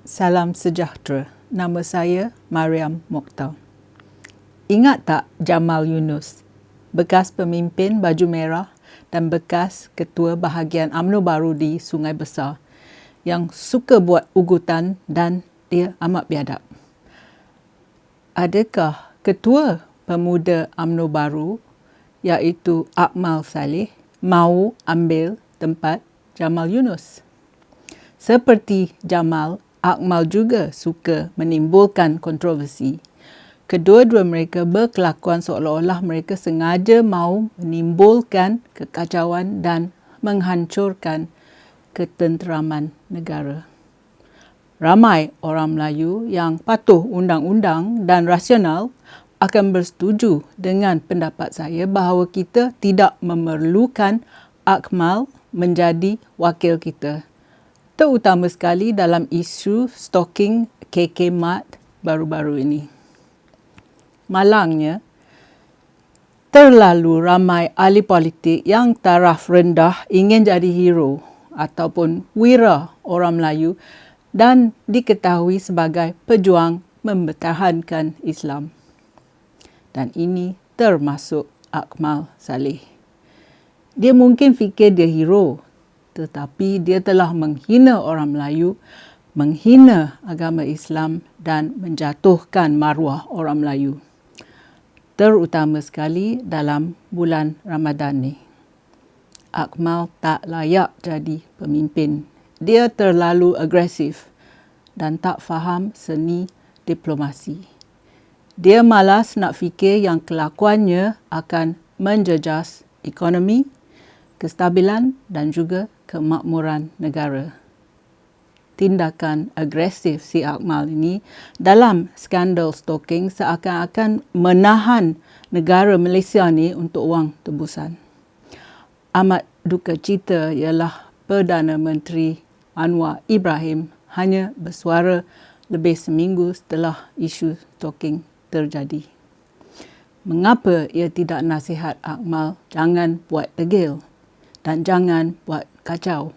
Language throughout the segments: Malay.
Salam sejahtera. Nama saya Mariam Mokhtar. Ingat tak Jamal Yunus, bekas pemimpin baju merah dan bekas ketua bahagian UMNO baru di Sungai Besar yang suka buat ugutan dan dia amat biadab? Adakah ketua pemuda UMNO baru iaitu Akmal Saleh mahu ambil tempat Jamal Yunus? Seperti Jamal, Akmal juga suka menimbulkan kontroversi. Kedua-dua mereka berkelakuan seolah-olah mereka sengaja mahu menimbulkan kekacauan dan menghancurkan ketenteraman negara. Ramai orang Melayu yang patuh undang-undang dan rasional akan bersetuju dengan pendapat saya bahawa kita tidak memerlukan Akmal menjadi wakil kita, terutama sekali dalam isu stalking KK Mat baru-baru ini. Malangnya, terlalu ramai ahli politik yang taraf rendah ingin jadi hero ataupun wira orang Melayu dan diketahui sebagai pejuang mempertahankan Islam. Dan ini termasuk Akmal Saleh. Dia mungkin fikir dia hero, tetapi dia telah menghina orang Melayu, menghina agama Islam dan menjatuhkan maruah orang Melayu, terutama sekali dalam bulan Ramadan ni. Akmal tak layak jadi pemimpin. Dia terlalu agresif dan tak faham seni diplomasi. Dia malas nak fikir yang kelakuannya akan menjejas ekonomi, kestabilan dan juga kemakmuran negara. Tindakan agresif si Akmal ini dalam skandal stalking seakan-akan menahan negara Malaysia ni untuk wang tebusan. Amat duka cita ialah Perdana Menteri Anwar Ibrahim hanya bersuara lebih seminggu setelah isu stalking terjadi. Mengapa ia tidak nasihat Akmal jangan buat degil dan jangan buat kacau?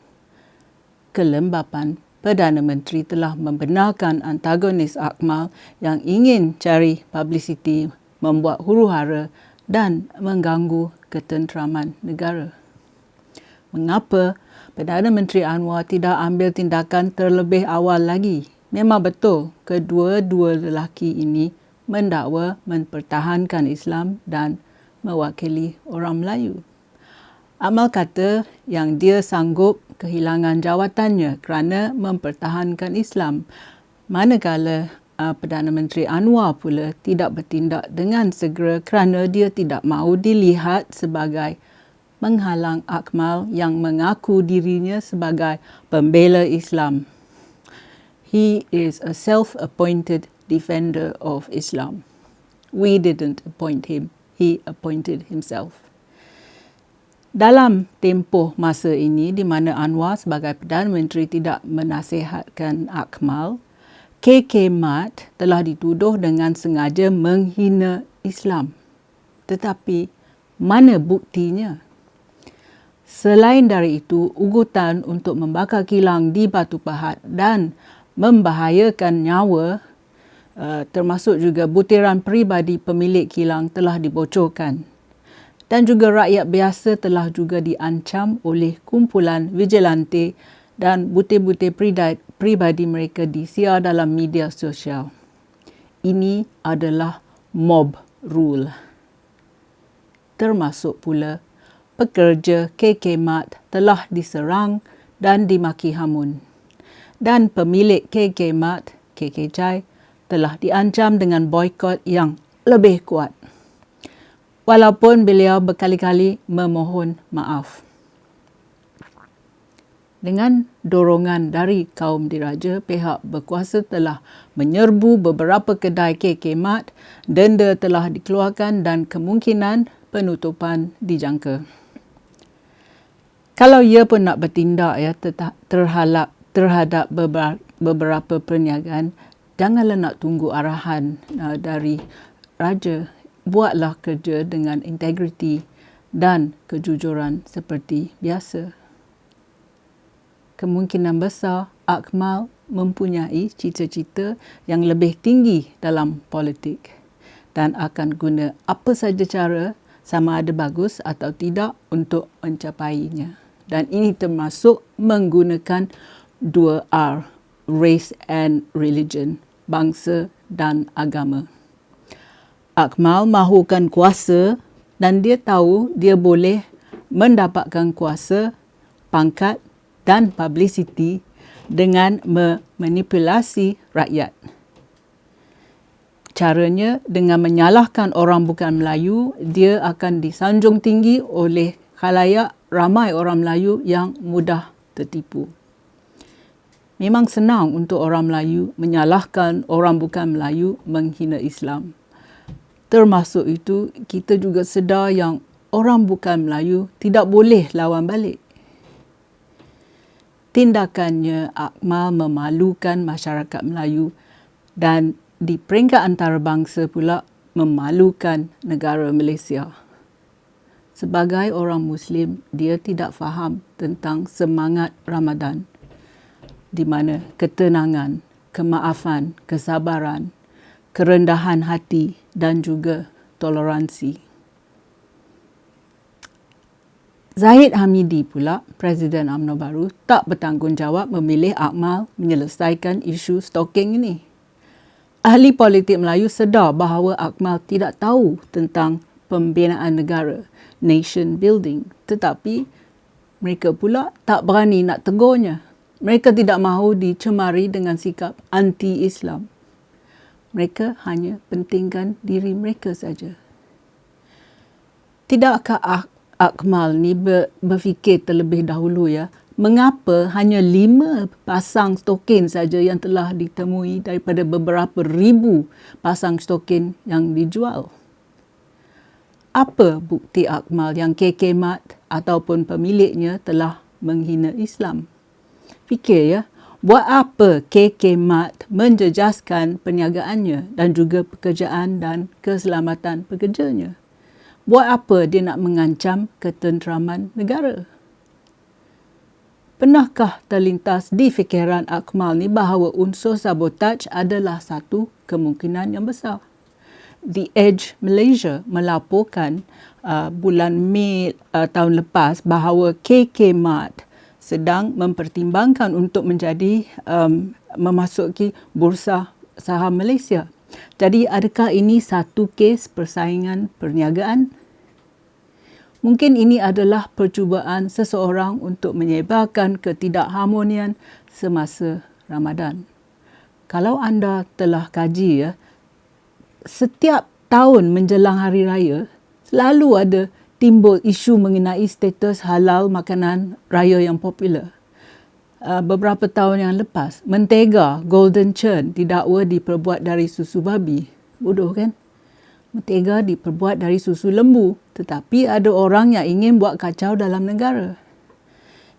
Kelembapan Perdana Menteri telah membenarkan antagonis Akmal yang ingin cari publicity, membuat huru-hara dan mengganggu ketenteraman negara. Mengapa Perdana Menteri Anwar tidak ambil tindakan terlebih awal lagi? Memang betul kedua-dua lelaki ini mendakwa mempertahankan Islam dan mewakili orang Melayu. Akmal kata yang dia sanggup kehilangan jawatannya kerana mempertahankan Islam, manakala Perdana Menteri Anwar pula tidak bertindak dengan segera kerana dia tidak mahu dilihat sebagai menghalang Akmal yang mengaku dirinya sebagai pembela Islam. He is a self-appointed defender of Islam. We didn't appoint him. He appointed himself. Dalam tempoh masa ini di mana Anwar sebagai Perdana Menteri tidak menasihatkan Akmal, KK Mat telah dituduh dengan sengaja menghina Islam. Tetapi mana buktinya? Selain dari itu, ugutan untuk membakar kilang di Batu Pahat dan membahayakan nyawa termasuk juga butiran peribadi pemilik kilang telah dibocorkan. Dan juga rakyat biasa telah juga diancam oleh kumpulan vigilante dan butir-butir peribadi mereka disiar dalam media sosial. Ini adalah mob rule. Termasuk pula pekerja KK Mat telah diserang dan dimaki hamun. Dan pemilik KK Mat, KK Chai, telah diancam dengan boikot yang lebih kuat. Walaupun beliau berkali-kali memohon maaf. Dengan dorongan dari kaum diraja, pihak berkuasa telah menyerbu beberapa kedai KK Mat, denda telah dikeluarkan dan kemungkinan penutupan dijangka. Kalau ia pun nak bertindak terhadap beberapa perniagaan, janganlah nak tunggu arahan dari raja. Buatlah kerja dengan integriti dan kejujuran seperti biasa. Kemungkinan besar Akmal mempunyai cita-cita yang lebih tinggi dalam politik dan akan guna apa saja cara, sama ada bagus atau tidak, untuk mencapainya. Dan ini termasuk menggunakan 2R, race and religion, bangsa dan agama. Akmal mahukan kuasa dan dia tahu dia boleh mendapatkan kuasa, pangkat dan publicity dengan memanipulasi rakyat. Caranya dengan menyalahkan orang bukan Melayu, dia akan disanjung tinggi oleh khalayak ramai orang Melayu yang mudah tertipu. Memang senang untuk orang Melayu menyalahkan orang bukan Melayu menghina Islam. Termasuk itu, kita juga sedar yang orang bukan Melayu tidak boleh lawan balik. Tindakannya Akmal memalukan masyarakat Melayu dan di peringkat antarabangsa pula memalukan negara Malaysia. Sebagai orang Muslim, dia tidak faham tentang semangat Ramadan, di mana ketenangan, kemaafan, kesabaran, kerendahan hati dan juga toleransi. Zahid Hamidi pula, Presiden UMNO baru, tak bertanggungjawab memilih Akmal menyelesaikan isu stalking ini. Ahli politik Melayu sedar bahawa Akmal tidak tahu tentang pembinaan negara, nation building, tetapi mereka pula tak berani nak tegurnya. Mereka tidak mahu dicemari dengan sikap anti-Islam. Mereka hanya pentingkan diri mereka saja. Tidakkah Akmal ni berfikir terlebih dahulu mengapa hanya 5 pasang stokin saja yang telah ditemui daripada beberapa ribu pasang stokin yang dijual? Apa bukti Akmal yang KK Mart ataupun pemiliknya telah menghina Islam? Fikir buat apa KK Mart menjejaskan perniagaannya dan juga pekerjaan dan keselamatan pekerjanya? Buat apa dia nak mengancam ketenteraman negara? Pernahkah terlintas di fikiran Akmal ni bahawa unsur sabotaj adalah satu kemungkinan yang besar? The Edge Malaysia melaporkan bulan Mei tahun lepas bahawa KK Mart sedang mempertimbangkan untuk menjadi memasuki Bursa Saham Malaysia. Jadi adakah ini satu kes persaingan perniagaan? Mungkin ini adalah percubaan seseorang untuk menyebarkan ketidakharmonian semasa Ramadan. Kalau anda telah kaji, setiap tahun menjelang Hari Raya, selalu ada timbul isu mengenai status halal makanan raya yang popular. Beberapa tahun yang lepas, mentega Golden Churn didakwa diperbuat dari susu babi. Bodoh kan? Mentega diperbuat dari susu lembu, tetapi ada orang yang ingin buat kacau dalam negara.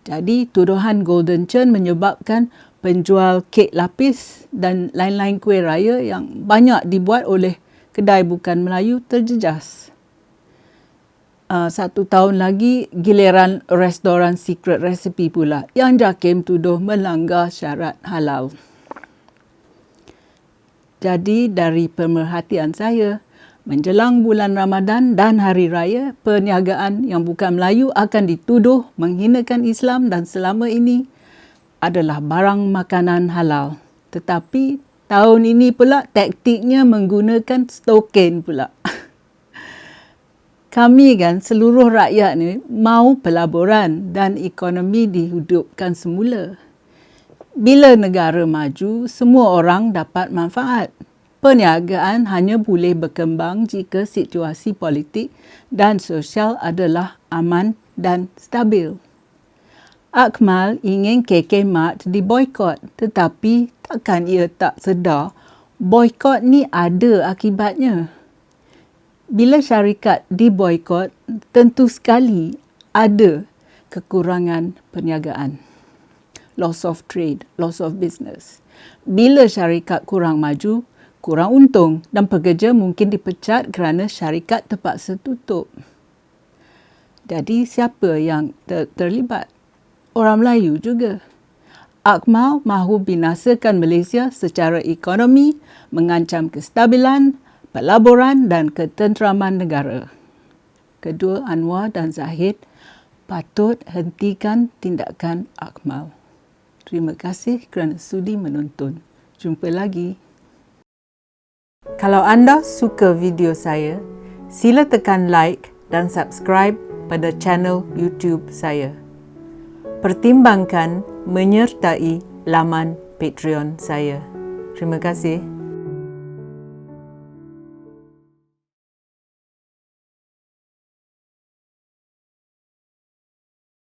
Jadi, tuduhan Golden Churn menyebabkan penjual kek lapis dan lain-lain kuih raya yang banyak dibuat oleh kedai bukan Melayu terjejas. 1 tahun lagi, giliran restoran Secret Recipe pula yang JAKIM tuduh melanggar syarat halal. Jadi, dari pemerhatian saya, menjelang bulan Ramadan dan Hari Raya, perniagaan yang bukan Melayu akan dituduh menghinakan Islam dan selama ini adalah barang makanan halal. Tetapi tahun ini pula taktiknya menggunakan stokin pula. Kami kan seluruh rakyat ni mahu pelaburan dan ekonomi dihidupkan semula. Bila negara maju, semua orang dapat manfaat. Perniagaan hanya boleh berkembang jika situasi politik dan sosial adalah aman dan stabil. Akmal ingin KK Mart diboikot, tetapi takkan ia tak sedar boikot ni ada akibatnya. Bila syarikat diboikot, tentu sekali ada kekurangan perniagaan. Loss of trade, loss of business. Bila syarikat kurang maju, kurang untung dan pekerja mungkin dipecat kerana syarikat terpaksa tutup. Jadi siapa yang terlibat? Orang Melayu juga. Akmal mahu binasakan Malaysia secara ekonomi, mengancam kestabilan, pelaburan dan ketenteraman negara. Kedua Anwar dan Zahid patut hentikan tindakan Akmal. Terima kasih kerana sudi menonton. Jumpa lagi. Kalau anda suka video saya, sila tekan like dan subscribe pada channel YouTube saya. Pertimbangkan menyertai laman Patreon saya. Terima kasih.